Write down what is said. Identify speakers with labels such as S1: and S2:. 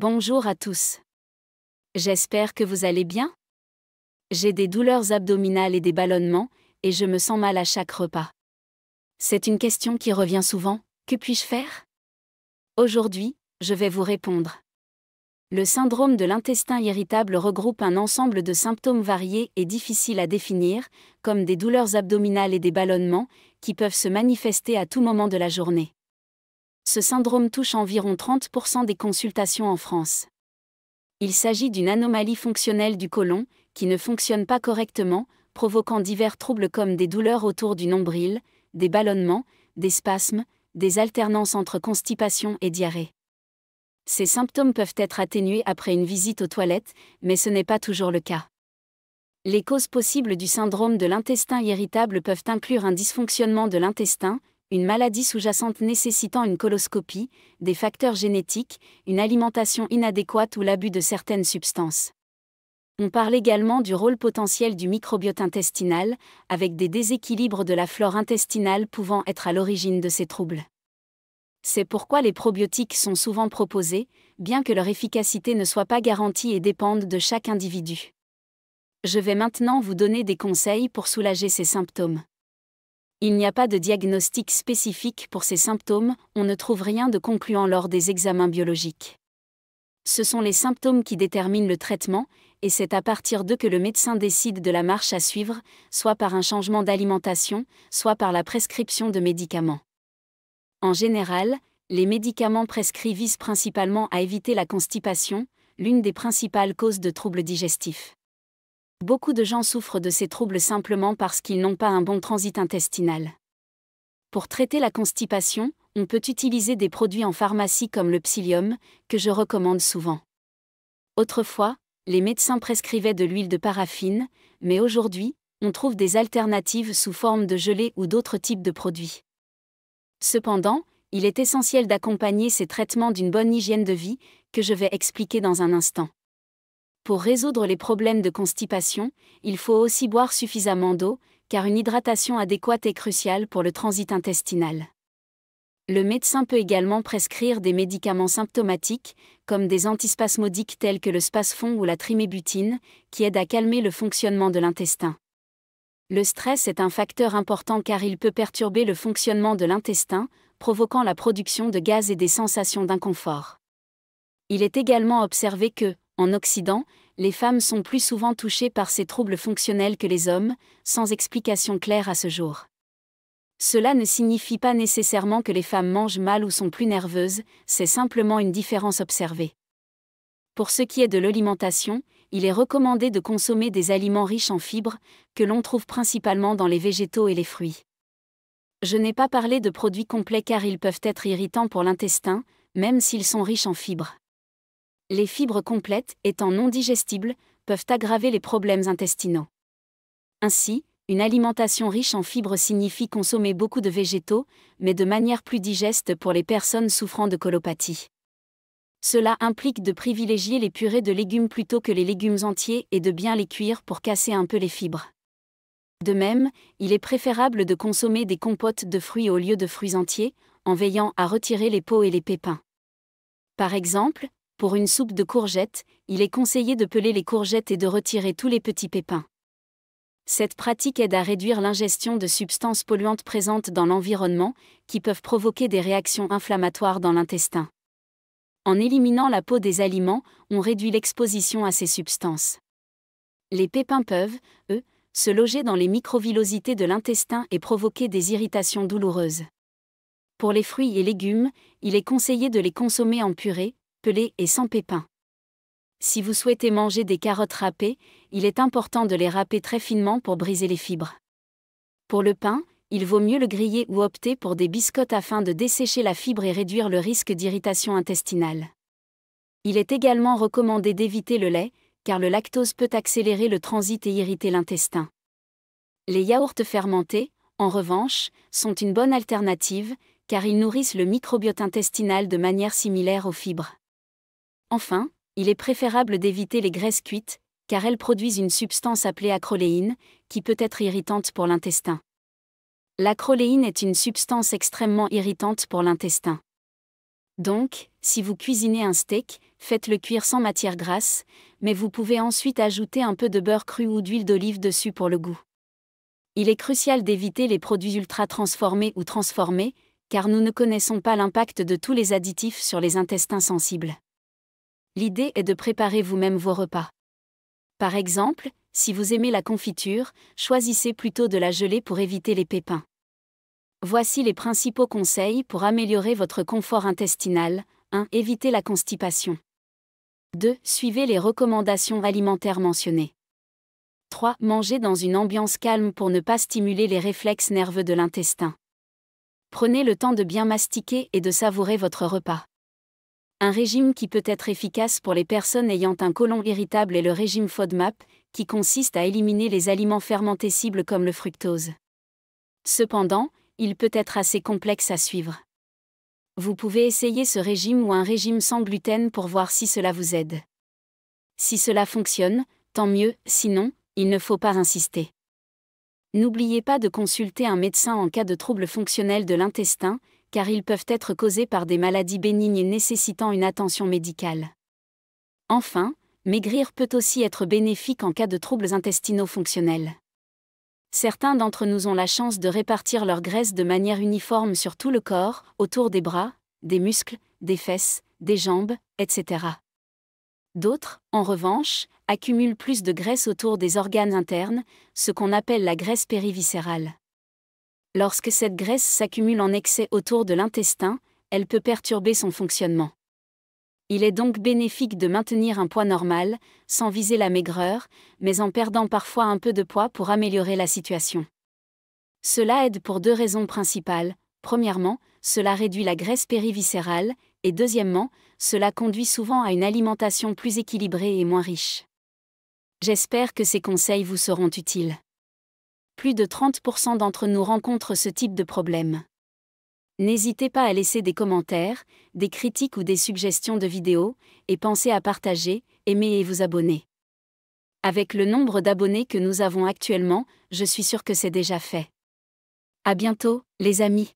S1: Bonjour à tous. J'espère que vous allez bien. J'ai des douleurs abdominales et des ballonnements, et je me sens mal à chaque repas. C'est une question qui revient souvent, que puis-je faire? Aujourd'hui, je vais vous répondre. Le syndrome de l'intestin irritable regroupe un ensemble de symptômes variés et difficiles à définir, comme des douleurs abdominales et des ballonnements, qui peuvent se manifester à tout moment de la journée. Ce syndrome touche environ 30% des consultations en France. Il s'agit d'une anomalie fonctionnelle du côlon, qui ne fonctionne pas correctement, provoquant divers troubles comme des douleurs autour du nombril, des ballonnements, des spasmes, des alternances entre constipation et diarrhée. Ces symptômes peuvent être atténués après une visite aux toilettes, mais ce n'est pas toujours le cas. Les causes possibles du syndrome de l'intestin irritable peuvent inclure un dysfonctionnement de l'intestin, une maladie sous-jacente nécessitant une coloscopie, des facteurs génétiques, une alimentation inadéquate ou l'abus de certaines substances. On parle également du rôle potentiel du microbiote intestinal, avec des déséquilibres de la flore intestinale pouvant être à l'origine de ces troubles. C'est pourquoi les probiotiques sont souvent proposés, bien que leur efficacité ne soit pas garantie et dépende de chaque individu. Je vais maintenant vous donner des conseils pour soulager ces symptômes. Il n'y a pas de diagnostic spécifique pour ces symptômes, on ne trouve rien de concluant lors des examens biologiques. Ce sont les symptômes qui déterminent le traitement, et c'est à partir d'eux que le médecin décide de la marche à suivre, soit par un changement d'alimentation, soit par la prescription de médicaments. En général, les médicaments prescrits visent principalement à éviter la constipation, l'une des principales causes de troubles digestifs. Beaucoup de gens souffrent de ces troubles simplement parce qu'ils n'ont pas un bon transit intestinal. Pour traiter la constipation, on peut utiliser des produits en pharmacie comme le psyllium, que je recommande souvent. Autrefois, les médecins prescrivaient de l'huile de paraffine, mais aujourd'hui, on trouve des alternatives sous forme de gelée ou d'autres types de produits. Cependant, il est essentiel d'accompagner ces traitements d'une bonne hygiène de vie, que je vais expliquer dans un instant. Pour résoudre les problèmes de constipation, il faut aussi boire suffisamment d'eau, car une hydratation adéquate est cruciale pour le transit intestinal. Le médecin peut également prescrire des médicaments symptomatiques, comme des antispasmodiques tels que le Spasfon ou la trimébutine, qui aident à calmer le fonctionnement de l'intestin. Le stress est un facteur important car il peut perturber le fonctionnement de l'intestin, provoquant la production de gaz et des sensations d'inconfort. Il est également observé que, en Occident, les femmes sont plus souvent touchées par ces troubles fonctionnels que les hommes, sans explication claire à ce jour. Cela ne signifie pas nécessairement que les femmes mangent mal ou sont plus nerveuses, c'est simplement une différence observée. Pour ce qui est de l'alimentation, il est recommandé de consommer des aliments riches en fibres, que l'on trouve principalement dans les végétaux et les fruits. Je n'ai pas parlé de produits complets car ils peuvent être irritants pour l'intestin, même s'ils sont riches en fibres. Les fibres complètes, étant non digestibles, peuvent aggraver les problèmes intestinaux. Ainsi, une alimentation riche en fibres signifie consommer beaucoup de végétaux, mais de manière plus digeste pour les personnes souffrant de colopathie. Cela implique de privilégier les purées de légumes plutôt que les légumes entiers et de bien les cuire pour casser un peu les fibres. De même, il est préférable de consommer des compotes de fruits au lieu de fruits entiers, en veillant à retirer les peaux et les pépins. Par exemple, pour une soupe de courgettes, il est conseillé de peler les courgettes et de retirer tous les petits pépins. Cette pratique aide à réduire l'ingestion de substances polluantes présentes dans l'environnement, qui peuvent provoquer des réactions inflammatoires dans l'intestin. En éliminant la peau des aliments, on réduit l'exposition à ces substances. Les pépins peuvent, eux, se loger dans les microvillosités de l'intestin et provoquer des irritations douloureuses. Pour les fruits et légumes, il est conseillé de les consommer en purée, pelés et sans pépins. Si vous souhaitez manger des carottes râpées, il est important de les râper très finement pour briser les fibres. Pour le pain, il vaut mieux le griller ou opter pour des biscottes afin de dessécher la fibre et réduire le risque d'irritation intestinale. Il est également recommandé d'éviter le lait, car le lactose peut accélérer le transit et irriter l'intestin. Les yaourts fermentés, en revanche, sont une bonne alternative, car ils nourrissent le microbiote intestinal de manière similaire aux fibres. Enfin, il est préférable d'éviter les graisses cuites, car elles produisent une substance appelée acroléine, qui peut être irritante pour l'intestin. L'acroléine est une substance extrêmement irritante pour l'intestin. Donc, si vous cuisinez un steak, faites-le cuire sans matière grasse, mais vous pouvez ensuite ajouter un peu de beurre cru ou d'huile d'olive dessus pour le goût. Il est crucial d'éviter les produits ultra transformés ou transformés, car nous ne connaissons pas l'impact de tous les additifs sur les intestins sensibles. L'idée est de préparer vous-même vos repas. Par exemple, si vous aimez la confiture, choisissez plutôt de la gelée pour éviter les pépins. Voici les principaux conseils pour améliorer votre confort intestinal. 1. Évitez la constipation. 2. Suivez les recommandations alimentaires mentionnées. 3. Mangez dans une ambiance calme pour ne pas stimuler les réflexes nerveux de l'intestin. Prenez le temps de bien mastiquer et de savourer votre repas. Un régime qui peut être efficace pour les personnes ayant un côlon irritable est le régime FODMAP, qui consiste à éliminer les aliments fermentescibles comme le fructose. Cependant, il peut être assez complexe à suivre. Vous pouvez essayer ce régime ou un régime sans gluten pour voir si cela vous aide. Si cela fonctionne, tant mieux, sinon, il ne faut pas insister. N'oubliez pas de consulter un médecin en cas de troubles fonctionnels de l'intestin, car ils peuvent être causés par des maladies bénignes nécessitant une attention médicale. Enfin, maigrir peut aussi être bénéfique en cas de troubles intestinaux fonctionnels. Certains d'entre nous ont la chance de répartir leur graisse de manière uniforme sur tout le corps, autour des bras, des muscles, des fesses, des jambes, etc. D'autres, en revanche, accumulent plus de graisse autour des organes internes, ce qu'on appelle la graisse périviscérale. Lorsque cette graisse s'accumule en excès autour de l'intestin, elle peut perturber son fonctionnement. Il est donc bénéfique de maintenir un poids normal, sans viser la maigreur, mais en perdant parfois un peu de poids pour améliorer la situation. Cela aide pour 2 raisons principales. Premièrement, cela réduit la graisse périviscérale, et deuxièmement, cela conduit souvent à une alimentation plus équilibrée et moins riche. J'espère que ces conseils vous seront utiles. Plus de 30% d'entre nous rencontrent ce type de problème. N'hésitez pas à laisser des commentaires, des critiques ou des suggestions de vidéos, et pensez à partager, aimer et vous abonner. Avec le nombre d'abonnés que nous avons actuellement, je suis sûre que c'est déjà fait. À bientôt, les amis.